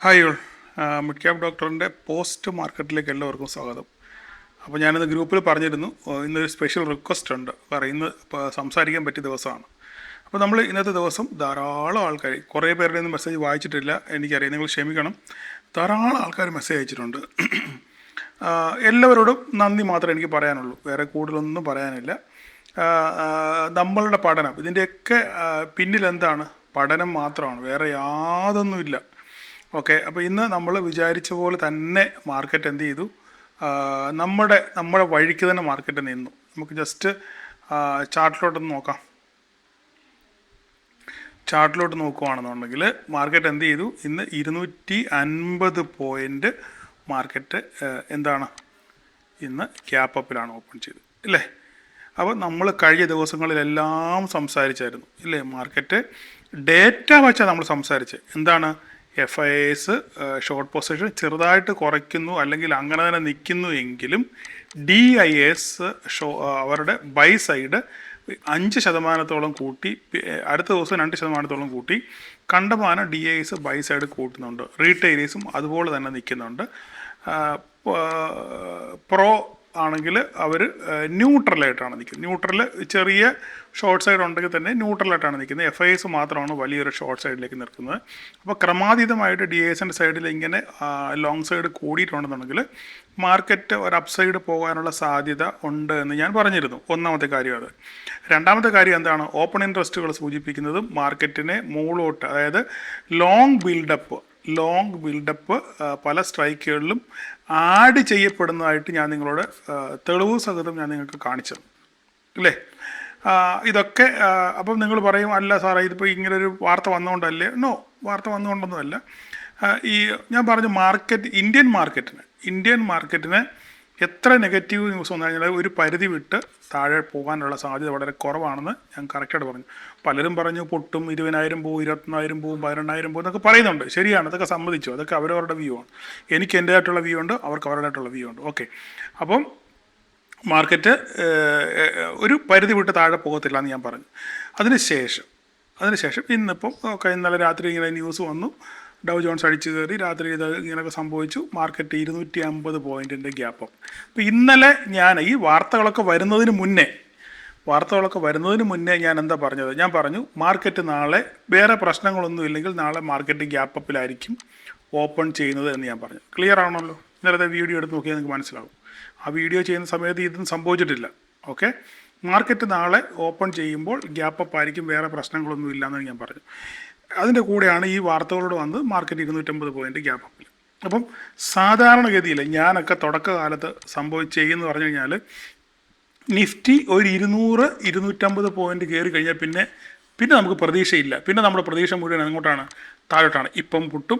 Hi all, mid cap ഡോക്ടറിൻ്റെ post മാർക്കറ്റിലേക്ക് എല്ലാവർക്കും സ്വാഗതം. അപ്പോൾ ഞാനിന്ന് ഗ്രൂപ്പിൽ പറഞ്ഞിരുന്നു, ഇന്നൊരു സ്പെഷ്യൽ റിക്വസ്റ്റ് ഉണ്ട്. ഇന്ന് സംസാരിക്കാൻ പറ്റിയ ദിവസമാണ്. അപ്പോൾ നമ്മൾ ഇന്നത്തെ ദിവസം ധാരാളം ആൾക്കാർ, കുറേ പേരുടെ ഒന്നും മെസ്സേജ് വായിച്ചിട്ടില്ല, എനിക്കറിയാം, നിങ്ങൾ ക്ഷമിക്കണം. ധാരാളം ആൾക്കാർ മെസ്സേജ് അയച്ചിട്ടുണ്ട്. എല്ലാവരോടും നന്ദി മാത്രമേ എനിക്ക് പറയാനുള്ളൂ, വേറെ കൂടുതലൊന്നും പറയാനില്ല. നമ്മളുടെ പഠനം, ഇതിൻ്റെയൊക്കെ പിന്നിലെന്താണ്? പഠനം മാത്രമാണ്, വേറെ യാതൊന്നുമില്ല. ഓക്കെ, അപ്പോൾ ഇന്ന് നമ്മൾ വിചാരിച്ച പോലെ തന്നെ മാർക്കറ്റ് എന്ത് ചെയ്തു? നമ്മുടെ വഴിക്ക് തന്നെ മാർക്കറ്റ് നിന്നു. നമുക്ക് ജസ്റ്റ് ചാർട്ടിലോട്ടൊന്ന് നോക്കാം. ചാർട്ടിലോട്ട് നോക്കുകയാണെന്നുണ്ടെങ്കിൽ മാർക്കറ്റ് എന്ത് ചെയ്തു? ഇന്ന് 250 പോയിൻ്റ് മാർക്കറ്റ് എന്താണ്? ഇന്ന് ഗ്യാപ്പ് അപ്പിലാണ് ഓപ്പൺ ചെയ്തത്, ഇല്ലേ? അപ്പോൾ നമ്മൾ കഴിഞ്ഞ ദിവസങ്ങളിലെല്ലാം സംസാരിച്ചായിരുന്നു, ഇല്ലേ? മാർക്കറ്റ് ഡേറ്റ വെച്ചാൽ നമ്മൾ സംസാരിച്ചത് എന്താണ്? FIS ഷോർട്ട് പൊസിഷൻ ചെറുതായിട്ട് കുറയ്ക്കുന്നു, അല്ലെങ്കിൽ അങ്ങനെ തന്നെ നിൽക്കുന്നു എങ്കിലും DIS അവരുടെ ബൈ സൈഡ് 5% കൂട്ടി, അടുത്ത ദിവസം 2% കൂട്ടി, കണ്ടമാനം DIS ബൈ സൈഡ് കൂട്ടുന്നുണ്ട്. റീറ്റെയിലേഴ്സും അതുപോലെ തന്നെ നിൽക്കുന്നുണ്ട്. പ്രോ ആണെങ്കിൽ അവർ ന്യൂട്രലായിട്ടാണ് നിൽക്കുന്നത്. ന്യൂട്രൽ ചെറിയ ഷോർട്ട് സൈഡ് ഉണ്ടെങ്കിൽ തന്നെ ന്യൂട്രലായിട്ടാണ് നിൽക്കുന്നത്. FIS മാത്രമാണ് വലിയൊരു ഷോർട്ട് സൈഡിലേക്ക് നിൽക്കുന്നത്. അപ്പോൾ ക്രമാതീതമായിട്ട് DISൻ്റെ സൈഡിൽ ഇങ്ങനെ ലോങ് സൈഡ് കൂടിയിട്ടുണ്ടെന്നുണ്ടെങ്കിൽ മാർക്കറ്റ് ഒരു അപ്സൈഡ് പോകാനുള്ള സാധ്യത ഉണ്ട് എന്ന് ഞാൻ പറഞ്ഞിരുന്നു. ഒന്നാമത്തെ കാര്യം അത്. രണ്ടാമത്തെ കാര്യം എന്താണ്? ഓപ്പൺ ഇൻട്രസ്റ്റുകൾ സൂചിപ്പിക്കുന്നതും മാർക്കറ്റിനെ മുകളിലോട്ട്, അതായത് ലോങ് ബിൽഡപ്പ് പല സ്ട്രൈക്കുകളിലും ആഡ് ചെയ്യപ്പെടുന്നതായിട്ട് ഞാൻ നിങ്ങളോട് തെളിവ് സഹിതം ഞാൻ നിങ്ങൾക്ക് കാണിച്ചത്, അല്ലേ? ഇതൊക്കെ അപ്പം നിങ്ങൾ പറയും, അല്ല സാറേ, ഇതിപ്പോൾ ഇങ്ങനൊരു വാർത്ത വന്നുകൊണ്ടല്ലേ? നോ, വാർത്ത വന്നുകൊണ്ടൊന്നുമല്ല. ഞാൻ പറഞ്ഞു, ഇന്ത്യൻ മാർക്കറ്റിന് എത്ര നെഗറ്റീവ് ന്യൂസ് വന്നു കഴിഞ്ഞാൽ ഒരു പരിധി വിട്ട് താഴെ പോകാനുള്ള സാധ്യത വളരെ കുറവാണെന്ന് ഞാൻ കറക്റ്റായിട്ട് പറഞ്ഞു. പലരും പറഞ്ഞു പൊട്ടും, 20,000 പോവും, 24,000 പോവും, 12,000 പോവും എന്നൊക്കെ പറയുന്നുണ്ട്. ശരിയാണ്, അതൊക്കെ സമ്മതിച്ചു. അതൊക്കെ അവരവരുടെ വ്യൂ ആണ്. എനിക്ക് എൻ്റേതായിട്ടുള്ള വ്യൂ ഉണ്ട്, അവർക്ക് അവരുടേതായിട്ടുള്ള വ്യൂ ഉണ്ട്. ഓക്കെ, അപ്പം മാർക്കറ്റ് ഒരു പരിധി വിട്ട് താഴെ പോകത്തില്ല എന്ന് ഞാൻ പറഞ്ഞു. അതിനുശേഷം ഇന്നിപ്പം ഇന്നലെ രാത്രി ഇങ്ങനെ ന്യൂസ് വന്നു, ഡൗ ജോൺസ് അടിച്ചു കയറി, രാത്രി ഇത് ഇങ്ങനെയൊക്കെ സംഭവിച്ചു. മാർക്കറ്റ് 250 പോയിൻറ്റിൻ്റെ ഗ്യാപ്പ്. അപ്പോൾ ഇന്നലെ ഞാൻ ഈ വാർത്തകളൊക്കെ വരുന്നതിന് മുന്നേ ഞാൻ എന്താ പറഞ്ഞത്? ഞാൻ പറഞ്ഞു മാർക്കറ്റ് നാളെ വേറെ പ്രശ്നങ്ങളൊന്നും ഇല്ലെങ്കിൽ നാളെ മാർക്കറ്റ് ഗ്യാപ്പ് അപ്പിലായിരിക്കും ഓപ്പൺ ചെയ്യുന്നത് എന്ന് ഞാൻ പറഞ്ഞു. ക്ലിയർ ആണല്ലോ? ഇന്നലത്തെ വീഡിയോ എടുത്ത് നോക്കിയാൽ നിങ്ങൾക്ക് മനസ്സിലാവും. ആ വീഡിയോ ചെയ്യുന്ന സമയത്ത് ഇതൊന്നും സംഭവിച്ചിട്ടില്ല. ഓക്കെ, മാർക്കറ്റ് നാളെ ഓപ്പൺ ചെയ്യുമ്പോൾ ഗ്യാപ്പ് അപ്പ് ആയിരിക്കും, വേറെ പ്രശ്നങ്ങളൊന്നും ഇല്ലയെന്ന് ഞാൻ പറഞ്ഞു. അതിൻ്റെ കൂടെയാണ് ഈ വാർത്തകളോട് വന്ന് മാർക്കറ്റ് 250 പോയിൻ്റ് ഗ്യാപ്പ് അപ്പിൽ. അപ്പം സാധാരണഗതിയിൽ ഞാനൊക്കെ തുടക്കകാലത്ത് ചെയ്യുമെന്ന് പറഞ്ഞു കഴിഞ്ഞാൽ, നിഫ്റ്റി ഒരു 200-250 പോയിൻ്റ് കയറി കഴിഞ്ഞാൽ പിന്നെ നമുക്ക് പ്രതീക്ഷയില്ല. പിന്നെ നമ്മുടെ പ്രതീക്ഷ മുഴുവൻ അങ്ങോട്ടാണ്, താഴോട്ടാണ്. ഇപ്പം പൊട്ടും.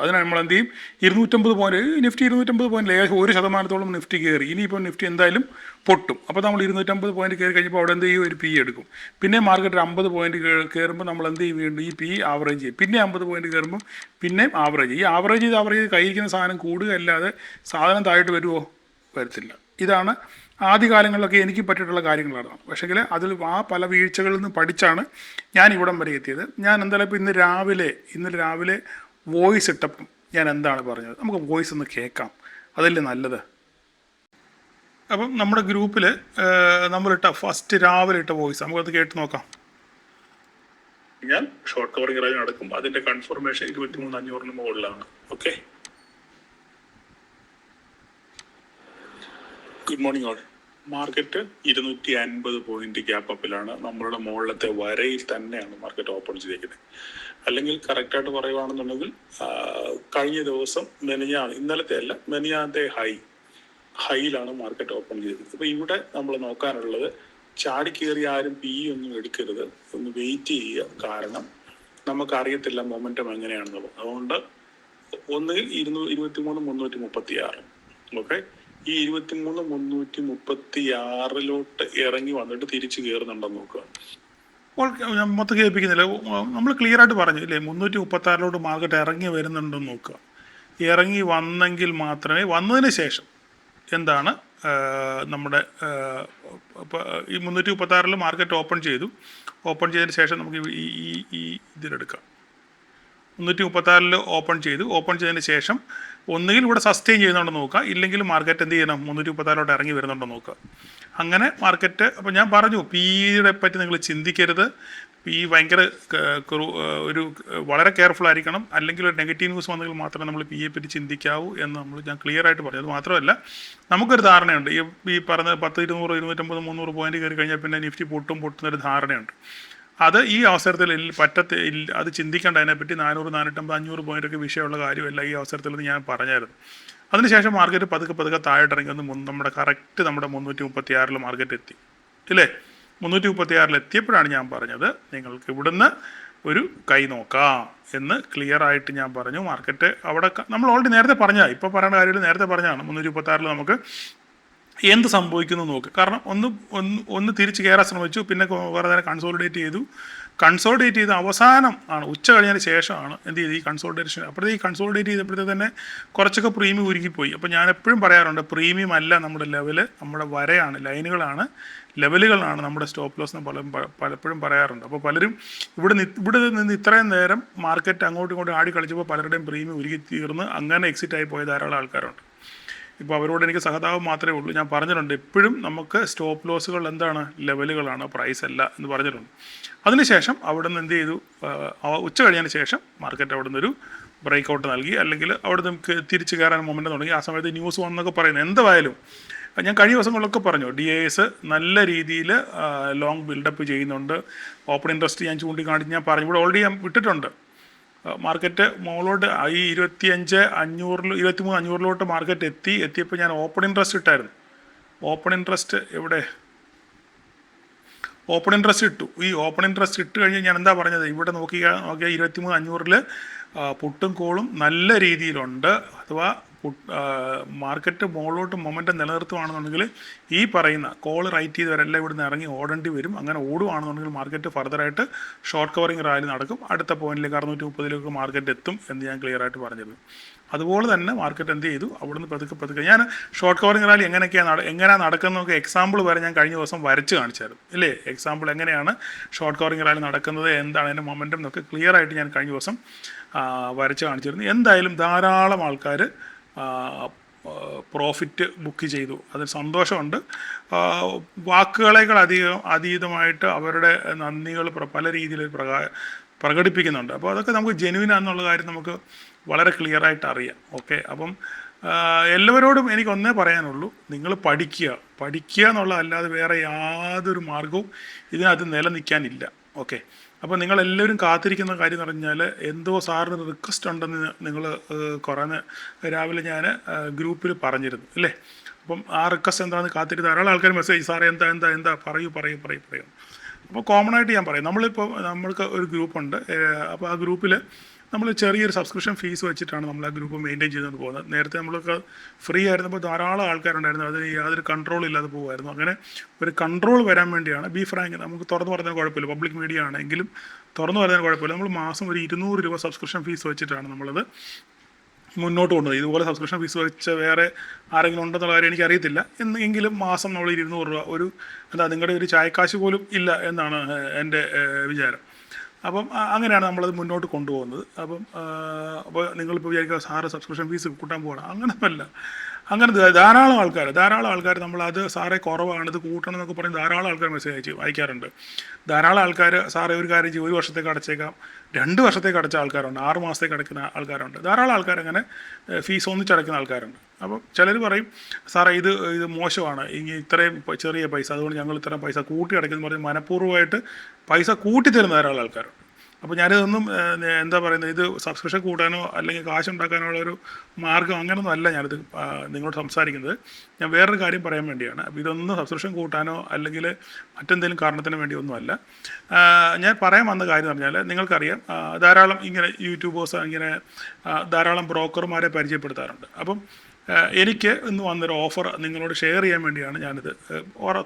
അതിന് നമ്മൾ എന്ത് ചെയ്യും? 250 പോയിന്റ്, നിഫ്റ്റി 250 പോയിന്റ്, ഏകദേശം 1% നിഫ്റ്റി കയറി. ഇനിയിപ്പോൾ നിഫ്റ്റി എന്തായാലും പൊട്ടും. അപ്പോൾ നമ്മൾ 250 പോയിന്റ് കയറി കഴിഞ്ഞപ്പോൾ അവിടെ എന്ത് ചെയ്യും? ഒരു പി എടുക്കും. പിന്നെ മാർക്കറ്റ് 50 പോയിന്റ് കയറുമ്പോൾ നമ്മൾ എന്ത് ചെയ്യും? വീണ്ടും ഈ പി ആവറേജ് ചെയ്യും. പിന്നെ 50 പോയിന്റ് കയറുമ്പോൾ പിന്നെയും ആവറേജ്. ഈ ആവറേജ് ചെയ്ത് കയ്യിരിക്കുന്ന സാധനം കൂടുക അല്ലാതെ സാധനം താഴോട്ട് വരുമോ? വരത്തില്ല. ഇതാണ് ആദ്യകാലങ്ങളിലൊക്കെ എനിക്ക് പറ്റിയിട്ടുള്ള കാര്യങ്ങളാണ്. പക്ഷേങ്കിൽ അതിൽ പല വീഴ്ചകളിൽ നിന്ന് പഠിച്ചാണ് ഞാൻ ഇവിടം വരെ എത്തിയത്. ഞാൻ എന്തായാലും ഇപ്പോൾ ഇന്നലെ രാവിലെ വോയിസ് ഇട്ടപ്പം ഞാൻ എന്താണ് പറഞ്ഞത്? നമുക്ക് വോയിസ് ഒന്ന് കേൾക്കാം, അതല്ലേ നല്ലത്. അപ്പം നമ്മുടെ ഗ്രൂപ്പിൽ രാവിലെ ഇട്ട വോയിസ് നമുക്കത് കേട്ട് നോക്കാം. ഞാൻ ഷോർട്ട് കവറിംഗ് റേഞ്ച് നടക്കും, അതിൻ്റെ കൺഫർമേഷൻ 23,500 മുകളിലാണ്. Okay, good morning all. Market 250 point gap അപ്പിലാണ്. നമ്മളുടെ മുകളിലത്തെ വരയിൽ തന്നെയാണ് മാർക്കറ്റ് ഓപ്പൺ ചെയ്തിരിക്കുന്നത്. അല്ലെങ്കിൽ കറക്റ്റായിട്ട് പറയുകയാണെന്നുണ്ടെങ്കിൽ കഴിഞ്ഞ ദിവസം ഇന്നലത്തെ ഹൈയിലാണ് മാർക്കറ്റ് ഓപ്പൺ ചെയ്തത്. അപ്പോൾ ഇവിടെ നമ്മൾ നോക്കാനുള്ളത്, ചാടിക്കേറി ആരും ഒന്നും എടുക്കരുത്, ഒന്ന് വെയിറ്റ് ചെയ്യുക. കാരണം നമുക്കറിയത്തില്ല മൊമെൻറ്റം എങ്ങനെയാണെന്നുള്ളത്. അതുകൊണ്ട് ഒന്നുകിൽ 23,336, ഓക്കെ, ഈ 23,336 ഇറങ്ങി വന്നിട്ട് തിരിച്ച് കയറുന്നുണ്ടെന്ന് നോക്കുക. ഞാൻ മൊത്തം കേൾപ്പിക്കുന്നില്ല, നമ്മൾ ക്ലിയർ ആയിട്ട് പറഞ്ഞു ഇല്ലേ? 336 മാർക്കറ്റ് ഇറങ്ങി വരുന്നുണ്ടെന്ന് നോക്കുക. ഇറങ്ങി വന്നെങ്കിൽ മാത്രമേ, വന്നതിന് ശേഷം എന്താണ് നമ്മുടെ ഈ 336 മാർക്കറ്റ് ഓപ്പൺ ചെയ്തതിന് ശേഷം നമുക്ക് ഈ ഇതിലെടുക്കാം. 336 ഓപ്പൺ ചെയ്തു. ഓപ്പൺ ചെയ്തതിന് ശേഷം ഒന്നുകിൽ ഇവിടെ സസ്റ്റെയിൻ ചെയ്യുന്നുണ്ടോ നോക്കുക, ഇല്ലെങ്കിൽ മാർക്കറ്റ് എന്ത് ചെയ്യണം 336 ഇറങ്ങി വരുന്നുണ്ടോ നോക്കുക. അങ്ങനെ മാർക്കറ്റ്, അപ്പോൾ ഞാൻ പറഞ്ഞു പിയുടെ പറ്റി നിങ്ങൾ ചിന്തിക്കരുത്. പി ഭയങ്കര ഒരു വളരെ കെയർഫുൾ ആയിരിക്കണം, അല്ലെങ്കിൽ ഒരു നെഗറ്റീവ് ന്യൂസ് വന്നെങ്കിൽ മാത്രമേ നമ്മൾ പിയെ പറ്റി ചിന്തിക്കാവൂ എന്ന് ഞാൻ ക്ലിയർ ആയിട്ട് പറഞ്ഞു. അത് മാത്രമല്ല, നമുക്കൊരു ധാരണയുണ്ട്, ഈ പറഞ്ഞ 10, 200, 250, 300 പോയിന്റ് കയറി കഴിഞ്ഞാൽ പിന്നെ നിഫ്റ്റി പൊട്ടുന്നൊരു ധാരണയുണ്ട്. അത് ഈ അവസരത്തിൽ അത് ചിന്തിക്കേണ്ട. അതിനെപ്പറ്റി 400, 450, 500 പോയിൻ്റൊക്കെ വിഷയമുള്ള കാര്യമല്ല ഈ അവസരത്തിൽ ഞാൻ പറഞ്ഞായിരുന്നു. അതിനുശേഷം മാർക്കറ്റ് പതുക്കെ താഴോട്ടിറങ്ങി വന്ന് നമ്മുടെ കറക്റ്റ് നമ്മുടെ 336 മാർക്കറ്റ് എത്തി, ഇല്ലേ? 336 എത്തിയപ്പോഴാണ് ഞാൻ പറഞ്ഞത് നിങ്ങൾക്ക് ഇവിടുന്ന് ഒരു കൈ നോക്കാം എന്ന് ക്ലിയർ ആയിട്ട് ഞാൻ പറഞ്ഞു. മാർക്കറ്റ് അവിടെ നമ്മൾ ഓൾറെഡി നേരത്തെ പറഞ്ഞതാണ്, ഇപ്പോൾ പറയേണ്ട കാര്യമില്ല, നേരത്തെ പറഞ്ഞതാണ്. 336 നമുക്ക് എന്ത് സംഭവിക്കുന്നു നോക്ക്. കാരണം ഒന്ന് തിരിച്ച് കയറാൻ ശ്രമിച്ചു, പിന്നെ കുറേ നേരം കൺസോളിഡേറ്റ് ചെയ്ത് അവസാനം ആണ് ഉച്ച കഴിഞ്ഞതിന് ശേഷമാണ് എന്ത് ചെയ്ത് ഈ കൺസോളിഡേഷൻ. അപ്പോഴത്തെ ഈ കൺസോളിഡേറ്റ് ചെയ്തപ്പോഴത്തെ തന്നെ കുറച്ചൊക്കെ പ്രീമിയം ഉരുകിപ്പോയി. അപ്പോൾ ഞാൻ എപ്പോഴും പറയാറുണ്ട്, പ്രീമിയം അല്ല നമ്മുടെ ലെവല്, നമ്മുടെ വരയാണ്, ലൈനുകളാണ്, ലെവലുകളാണ് നമ്മുടെ സ്റ്റോപ്പ് ലോസ് എന്ന് പലപ്പോഴും പറയാറുണ്ട്. അപ്പോൾ പലരും ഇവിടെ നിന്ന് ഇത്രയും നേരം മാർക്കറ്റ് അങ്ങോട്ടും ഇങ്ങോട്ടും ആടി കളിച്ചപ്പോൾ പലരുടെയും പ്രീമിയം ഉരുകി തീർന്ന് അങ്ങനെ എക്സിറ്റ് ആയി പോയ ധാരാളം ആൾക്കാരുണ്ട്. ഇപ്പോൾ അവരോട് എനിക്ക് സഹതാപം മാത്രമേ ഉള്ളൂ. ഞാൻ പറഞ്ഞിട്ടുണ്ട് എപ്പോഴും നമുക്ക് സ്റ്റോപ്പ് ലോസുകൾ എന്താണ്, ലെവലുകളാണ്, പ്രൈസ് അല്ല എന്ന് പറഞ്ഞിട്ടുണ്ട്. അതിനുശേഷം അവിടെ നിന്ന് എന്ത് ചെയ്തു, ഉച്ച കഴിഞ്ഞതിന് ശേഷം മാർക്കറ്റ് അവിടെ നിന്നൊരു ബ്രേക്ക് ഔട്ട് നൽകി, അല്ലെങ്കിൽ അവിടെ നമുക്ക് തിരിച്ച് കയറാൻ മൊമെൻ്റ് തുടങ്ങി. ആ സമയത്ത് ന്യൂസ് വന്നൊക്കെ പറയുന്നത് എന്തായാലും ഞാൻ കഴിഞ്ഞ ദിവസങ്ങളിലൊക്കെ പറഞ്ഞു, DIS നല്ല രീതിയിൽ ലോങ് ബിൽഡപ്പ് ചെയ്യുന്നുണ്ട്. ഓപ്പൺ ഇൻട്രസ്റ്റ് ഞാൻ ചൂണ്ടിക്കാണിച്ച് ഞാൻ പറഞ്ഞു, ഇവിടെ ഓൾറെഡി ഞാൻ വിട്ടിട്ടുണ്ട്. മാർക്കറ്റ് മുകളിലോട്ട് ഈ 23,500 മാർക്കറ്റ് എത്തിയപ്പോൾ ഞാൻ ഓപ്പൺ ഇൻട്രസ്റ്റ് ഇട്ടായിരുന്നു. ഓപ്പൺ ഇൻട്രസ്റ്റ് ഇട്ടു. ഈ ഓപ്പൺ ഇൻട്രസ്റ്റ് ഇട്ട് കഴിഞ്ഞ് ഞാൻ എന്താ പറഞ്ഞത്, ഇവിടെ നോക്കിയാൽ 23,500 പുട്ടും കോളും നല്ല രീതിയിലുണ്ട്. അഥവാ മാർക്കറ്റ് മുകളിലോട്ട് മൊമെൻ്റം നിലനിർത്തുകയാണെന്നുണ്ടെങ്കിൽ ഈ പറയുന്ന കോൾ റൈറ്റ് ചെയ്തവരെല്ലാം ഇവിടുന്ന് ഇറങ്ങി ഓടേണ്ടി വരും. അങ്ങനെ ഓടുകയാണെന്നുണ്ടെങ്കിൽ മാർക്കറ്റ് ഫർദറായിട്ട് ഷോർട്ട് കവറിങ് റാലി നടക്കും. അടുത്ത പോയിന്റിലേക്ക് 630 മാർക്കറ്റ് എത്തും എന്ന് ഞാൻ ക്ലിയർ ആയിട്ട് പറഞ്ഞിരുന്നു. അതുപോലെ തന്നെ മാർക്കറ്റ് എന്ത് ചെയ്തു, അവിടുന്ന് പതുക്കെ ഞാൻ ഷോർട്ട് കവറിങ് റാലി എങ്ങനെയാണ് നടക്കുന്നതൊക്കെ എക്സാമ്പിൾ വരെ ഞാൻ കഴിഞ്ഞ ദിവസം വരച്ച് കാണിച്ചായിരുന്നു, ഇല്ലേ? എക്സാമ്പിൾ എങ്ങനെയാണ് ഷോർട്ട് കവറിങ് റാലി നടക്കുന്നത്, എന്താണ് അതിൻ്റെ മൊമെൻറ്റം എന്നൊക്കെ ക്ലിയർ ആയിട്ട് ഞാൻ കഴിഞ്ഞ ദിവസം വരച്ച് കാണിച്ചിരുന്നു. എന്തായാലും ധാരാളം ആൾക്കാർ പ്രോഫിറ്റ് ബുക്ക് ചെയ്തു, അതിൽ സന്തോഷമുണ്ട്. വാക്കുകളേക്കാൾ അതീതമായിട്ട് അവരുടെ നന്ദികൾ പല രീതിയിൽ പ്രകടിപ്പിക്കുന്നുണ്ട്. അപ്പോൾ അതൊക്കെ നമുക്ക് ജെന്യുവിനാന്നുള്ള കാര്യം നമുക്ക് വളരെ ക്ലിയറായിട്ട് അറിയാം. ഓക്കെ, അപ്പം എല്ലാവരോടും എനിക്ക് ഒന്നേ പറയാനുള്ളൂ, നിങ്ങൾ പഠിക്കുക എന്നുള്ളതല്ലാതെ വേറെ യാതൊരു മാർഗവും ഇതിനകത്ത് നിലനിൽക്കാനില്ല. ഓക്കെ, അപ്പോൾ നിങ്ങളെല്ലാവരും കാത്തിരിക്കുന്ന കാര്യം എന്ന് പറഞ്ഞാൽ, എന്തോ സാറിന് റിക്വസ്റ്റ് ഉണ്ടെന്ന് നിങ്ങൾ കുറേ രാവിലെ ഞാൻ ഗ്രൂപ്പിൽ പറഞ്ഞിരുന്നു, അല്ലേ? അപ്പം ആ റിക്വസ്റ്റ് എന്താണെന്ന് കാത്തിരുന്ന് ധാരാളം ആൾക്കാർ മെസ്സേജ്, സാറേ എന്താ പറയൂ. അപ്പോൾ കോമൺ ആയിട്ട് ഞാൻ പറയും, നമ്മൾക്ക് ഒരു ഗ്രൂപ്പുണ്ട്. അപ്പോൾ ആ ഗ്രൂപ്പിൽ നമ്മൾ ചെറിയൊരു സബ്സ്ക്രിപ്ഷൻ ഫീസ് വെച്ചിട്ടാണ് നമ്മൾ ആ ഗ്രൂപ്പ് മെയിൻറ്റെയിൻ ചെയ്തുകൊണ്ട് പോകുന്നത്. നേരത്തെ നമ്മൾക്ക് ഫ്രീ ആയിരുന്നപ്പോൾ ധാരാളം ആൾക്കാരുണ്ടായിരുന്നു, അതിന് യാതൊരു കൺട്രോൾ ഇല്ലാതെ പോകുമായിരുന്നു. അങ്ങനെ ഒരു കൺട്രോൾ വരാൻ വേണ്ടിയാണ്, ബി ഫ്രാങ്ക്, നമുക്ക് തുറന്നു പറഞ്ഞാൽ കുഴപ്പമില്ല, പബ്ലിക് മീഡിയ ആണെങ്കിലും തുറന്നു പറഞ്ഞാൽ കുഴപ്പമില്ല, നമ്മൾ മാസം ഒരു 200 രൂപ സബ്സ്ക്രിപ്ഷൻ ഫീസ് വെച്ചിട്ടാണ് നമ്മളത് മുന്നോട്ട് കൊണ്ടുപോകുന്നത്. ഇതുപോലെ സബ്സ്ക്രിപ്ഷൻ ഫീസ് വെച്ച് വേറെ ആരെങ്കിലും ഉണ്ടെന്നുള്ള കാര്യം എനിക്കറിയത്തില്ല. എങ്കിലും മാസം നമ്മൾ 200 രൂപ, നിങ്ങളുടെ ഒരു ചായക്കാശ് പോലും ഇല്ല എന്നാണ് എൻ്റെ വിചാരം. അപ്പം അങ്ങനെയാണ് നമ്മളത് മുന്നോട്ട് കൊണ്ടുപോകുന്നത്. അപ്പോൾ നിങ്ങളിപ്പോൾ വിചാരിക്കുക സാറ് സബ്സ്ക്രിപ്ഷൻ ഫീസ് കൂട്ടാൻ പോകണം, അങ്ങനെയൊന്നുമല്ല. അങ്ങനെ ധാരാളം ആൾക്കാർ നമ്മളത് സാറേ കുറവാണ്, ഇത് കൂട്ടണം എന്നൊക്കെ പറഞ്ഞ് ധാരാളം ആൾക്കാർ മെസ്സേജ് അയക്കാറുണ്ട്. ധാരാളം ആൾക്കാർ സാറേ ഒരു കാര്യം ചെയ്യും, 1 വർഷത്തേക്ക് അടച്ചേക്കാം, 2 വർഷത്തേക്ക് അടച്ച ആൾക്കാരുണ്ട്, 6 മാസത്തേക്ക് അടയ്ക്കുന്ന ആൾക്കാരുണ്ട്, ധാരാളം ആൾക്കാർ അങ്ങനെ ഫീസ് ഒന്നിച്ചടയ്ക്കുന്ന ആൾക്കാരുണ്ട്. അപ്പം ചിലർ പറയും സാറേ ഇത് മോശമാണ്, ഇത്രയും ചെറിയ പൈസ, അതുകൊണ്ട് ഞങ്ങൾ ഇത്രയും പൈസ കൂട്ടി അടയ്ക്കുന്നു പറഞ്ഞ് മനഃപൂർവ്വമായിട്ട് പൈസ കൂട്ടിത്തരുന്ന ധാരാളം ആൾക്കാരുണ്ട്. അപ്പോൾ ഞാനിതൊന്നും എന്താ പറയുന്നത്, ഇത് സബ്സ്ക്രിപ്ഷൻ കൂട്ടാനോ അല്ലെങ്കിൽ കാശുണ്ടാക്കാനോ ഉള്ളൊരു മാർഗ്ഗം അങ്ങനെയൊന്നും അല്ല ഞാനിത് നിങ്ങളോട് സംസാരിക്കുന്നത്. ഞാൻ വേറൊരു കാര്യം പറയാൻ വേണ്ടിയാണ്. അപ്പോൾ ഇതൊന്നും സബ്സ്ക്രിപ്ഷൻ കൂട്ടാനോ അല്ലെങ്കിൽ മറ്റെന്തെങ്കിലും കാരണത്തിന് വേണ്ടിയൊന്നുമല്ല. ഞാൻ പറയാൻ വന്ന കാര്യം എന്ന് പറഞ്ഞാൽ, നിങ്ങൾക്കറിയാം ധാരാളം ഇങ്ങനെ യൂട്യൂബേഴ്സ് ഇങ്ങനെ ധാരാളം ബ്രോക്കർമാരെ പരിചയപ്പെടുത്താറുണ്ട്. അപ്പം എനിക്ക് ഇന്ന് വന്നൊരു ഓഫർ നിങ്ങളോട് ഷെയർ ചെയ്യാൻ വേണ്ടിയാണ് ഞാനിത്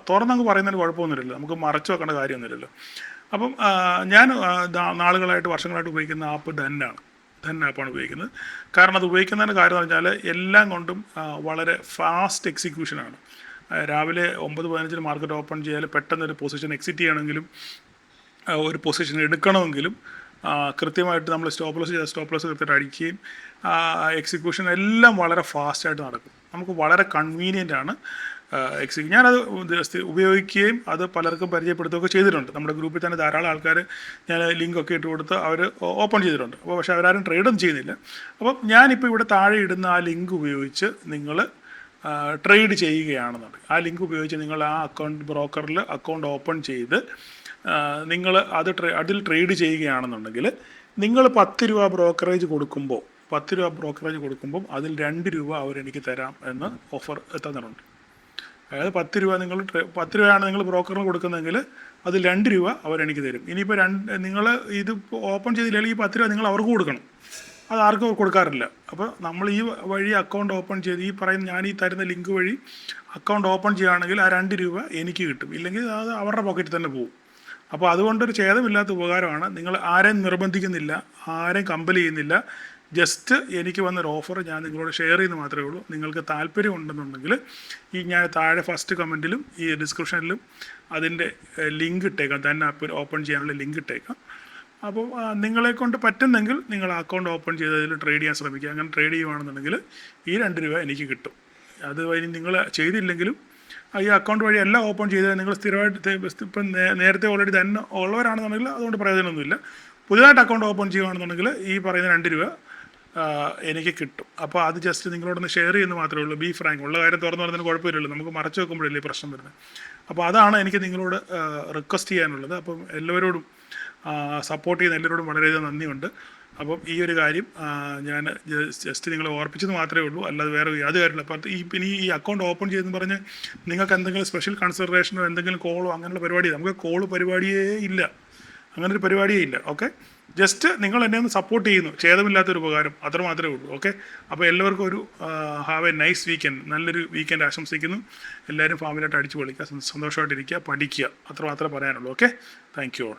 തുറന്നങ്ങ് പറയുന്നതിന് കുഴപ്പമൊന്നുമില്ലല്ലോ, നമുക്ക് മറച്ചു വെക്കേണ്ട കാര്യമൊന്നുമില്ലല്ലോ. അപ്പം ഞാൻ നാളുകളായിട്ട് വർഷങ്ങളായിട്ട് ഉപയോഗിക്കുന്ന ആപ്പ് ധൻ ആപ്പാണ് ഉപയോഗിക്കുന്നത്. കാരണം അത് ഉപയോഗിക്കുന്നതിൻ്റെ കാര്യം എന്ന് പറഞ്ഞാൽ എല്ലാം കൊണ്ടും വളരെ ഫാസ്റ്റ് എക്സിക്യൂഷനാണ്. രാവിലെ 9:15 മാർക്കറ്റ് ഓപ്പൺ ചെയ്യാൽ പെട്ടെന്നൊരു പൊസിഷൻ എക്സിറ്റ് ചെയ്യണമെങ്കിലും ഒരു പൊസിഷൻ എടുക്കണമെങ്കിലും കൃത്യമായിട്ട് നമ്മൾ സ്റ്റോപ്പ് ലോസ് കൃത്യമായിട്ട് അടിക്കുകയും എക്സിക്യൂഷൻ എല്ലാം വളരെ ഫാസ്റ്റായിട്ട് നടക്കും. നമുക്ക് വളരെ കൺവീനിയൻ്റ് ആണ് ഞാനത് ഉപയോഗിക്കുകയും അത് പലർക്കും പരിചയപ്പെടുത്തുകയൊക്കെ ചെയ്തിട്ടുണ്ട്. നമ്മുടെ ഗ്രൂപ്പിൽ തന്നെ ധാരാളം ആൾക്കാർ ഞാൻ ലിങ്കൊക്കെ ഇട്ട് കൊടുത്ത് അവർ ഓപ്പൺ ചെയ്തിട്ടുണ്ട്. അപ്പോൾ പക്ഷേ അവരാരും ട്രേഡൊന്നും ചെയ്യുന്നില്ല. അപ്പം ഞാനിപ്പോൾ ഇവിടെ താഴെ ഇടുന്ന ആ ലിങ്ക് ഉപയോഗിച്ച് നിങ്ങൾ ട്രേഡ് ചെയ്യുകയാണെന്നുണ്ടെങ്കിൽ ആ ലിങ്ക് ഉപയോഗിച്ച് നിങ്ങൾ ആ ബ്രോക്കറിൽ അക്കൗണ്ട് ഓപ്പൺ ചെയ്ത് നിങ്ങൾ അതിൽ ട്രേഡ് ചെയ്യുകയാണെന്നുണ്ടെങ്കിൽ നിങ്ങൾ 10 രൂപ ബ്രോക്കറേജ് കൊടുക്കുമ്പോൾ അതിൽ 2 രൂപ അവരെനിക്ക് തരാം എന്ന് ഓഫർ തന്നിട്ടുണ്ട്. അതായത് 10 രൂപയാണ് നിങ്ങൾ ബ്രോക്കറിന് കൊടുക്കുന്നതെങ്കിൽ അതിൽ 2 രൂപ അവരെനിക്ക് തരും. ഇനിയിപ്പോൾ നിങ്ങൾ ഇത് ഓപ്പൺ ചെയ്തില്ലെങ്കിൽ ഈ 10 രൂപ നിങ്ങൾ അവർക്ക് കൊടുക്കണം. അത് ആർക്കും കൊടുക്കാറില്ല. അപ്പോൾ നമ്മൾ ഈ വഴി അക്കൗണ്ട് ഓപ്പൺ ചെയ്ത് ഞാൻ ഈ തരുന്ന ലിങ്ക് വഴി അക്കൗണ്ട് ഓപ്പൺ ചെയ്യുകയാണെങ്കിൽ ആ 2 രൂപ എനിക്ക് കിട്ടും. ഇല്ലെങ്കിൽ അത് അവരുടെ പോക്കറ്റിൽ തന്നെ പോകും. അപ്പോൾ അതുകൊണ്ടൊരു ഛേദമില്ലാത്ത ഉപകാരമാണ്. നിങ്ങൾ ആരെയും നിർബന്ധിക്കുന്നില്ല, ആരെയും കമ്പൽ ചെയ്യുന്നില്ല. ജസ്റ്റ് എനിക്ക് വന്നൊരു ഓഫർ ഞാൻ നിങ്ങളോട് ഷെയർ ചെയ്യുന്നത് മാത്രമേ ഉള്ളൂ. നിങ്ങൾക്ക് താല്പര്യം ഉണ്ടെന്നുണ്ടെങ്കിൽ ഞാൻ താഴെ ഫസ്റ്റ് കമൻറ്റിലും ഈ ഡിസ്ക്രിപ്ഷനിലും അതിൻ്റെ ലിങ്ക് ഇട്ടേക്കാം. തന്നെ ആപ്പ് ഓപ്പൺ ചെയ്യാനുള്ള ലിങ്ക് ഇട്ടേക്കാം. അപ്പോൾ നിങ്ങളെക്കൊണ്ട് പറ്റുന്നെങ്കിൽ നിങ്ങൾ അക്കൗണ്ട് ഓപ്പൺ ചെയ്ത് അതിൽ ട്രേഡ് ചെയ്യാൻ ശ്രമിക്കുക. അങ്ങനെ ട്രേഡ് ചെയ്യുകയാണെന്നുണ്ടെങ്കിൽ ഈ 2 രൂപ എനിക്ക് കിട്ടും. അത് വഴി നിങ്ങൾ ചെയ്തില്ലെങ്കിലും ഈ അക്കൗണ്ട് വഴി എല്ലാം ഓപ്പൺ ചെയ്ത് നിങ്ങൾ സ്ഥിരമായിട്ട് ഇപ്പം നേരത്തെ ഓൾറെഡി തന്നെ ഉള്ളവരാണെന്നുണ്ടെങ്കിൽ അതുകൊണ്ട് പ്രയോജനമൊന്നുമില്ല. പുതിയതായിട്ട് അക്കൗണ്ട് ഓപ്പൺ ചെയ്യുകയാണെന്നുണ്ടെങ്കിൽ ഈ പറയുന്ന 2 രൂപ എനിക്ക് കിട്ടും. അപ്പോൾ അത് ജസ്റ്റ് നിങ്ങളോടൊന്ന് ഷെയർ ചെയ്യുന്ന മാത്രമേ ഉള്ളൂ. ബി ഫ്രാങ്ക്, ഉള്ള കാര്യം തുറന്നു പറഞ്ഞതിന് കുഴപ്പമില്ലല്ലോ. നമുക്ക് മറച്ചു വെക്കുമ്പോഴല്ലേ പ്രശ്നം വരുന്നത്. അപ്പോൾ അതാണ് എനിക്ക് നിങ്ങളോട് റിക്വസ്റ്റ് ചെയ്യാനുള്ളത്. അപ്പം എല്ലാവരോടും സപ്പോർട്ട് ചെയ്യുന്ന എല്ലാവരോടും വളരെയധികം നന്ദിയുണ്ട്. അപ്പം ഈ ഒരു കാര്യം ഞാൻ ജസ്റ്റ് നിങ്ങളെ ഓർപ്പിച്ചത് മാത്രമേ ഉള്ളൂ, അല്ലാതെ വേറെ യാതൊരു കാര്യമില്ല. അപ്പം ഇനി ഈ അക്കൗണ്ട് ഓപ്പൺ ചെയ്തെന്ന് പറഞ്ഞ് നിങ്ങൾക്ക് എന്തെങ്കിലും സ്പെഷ്യൽ കൺസിഡറേഷനോ എന്തെങ്കിലും കോളോ അങ്ങനെയുള്ള പരിപാടി, നമുക്ക് കോള് പരിപാടിയേ ഇല്ല, അങ്ങനൊരു പരിപാടിയേ ഇല്ല. ഓക്കെ, ജസ്റ്റ് നിങ്ങൾ എന്നെ ഒന്ന് സപ്പോർട്ട് ചെയ്യുന്നു, ഛേദമില്ലാത്തൊരു ഉപകാരം, അത്ര മാത്രമേ ഉള്ളൂ. ഓക്കെ, അപ്പോൾ എല്ലാവർക്കും ഒരു ഹാവ് എ നൈസ് വീക്കെൻഡ്, നല്ലൊരു വീക്കെൻഡ് ആശംസിക്കുന്നു. എല്ലാവരും ഫാമിലിയായിട്ട് അടിച്ചു പൊളിക്കുക, സന്തോഷമായിട്ടിരിക്കുക, പഠിക്കുക, അത്ര മാത്രമേ പറയാനുള്ളൂ. Okay, thank you all.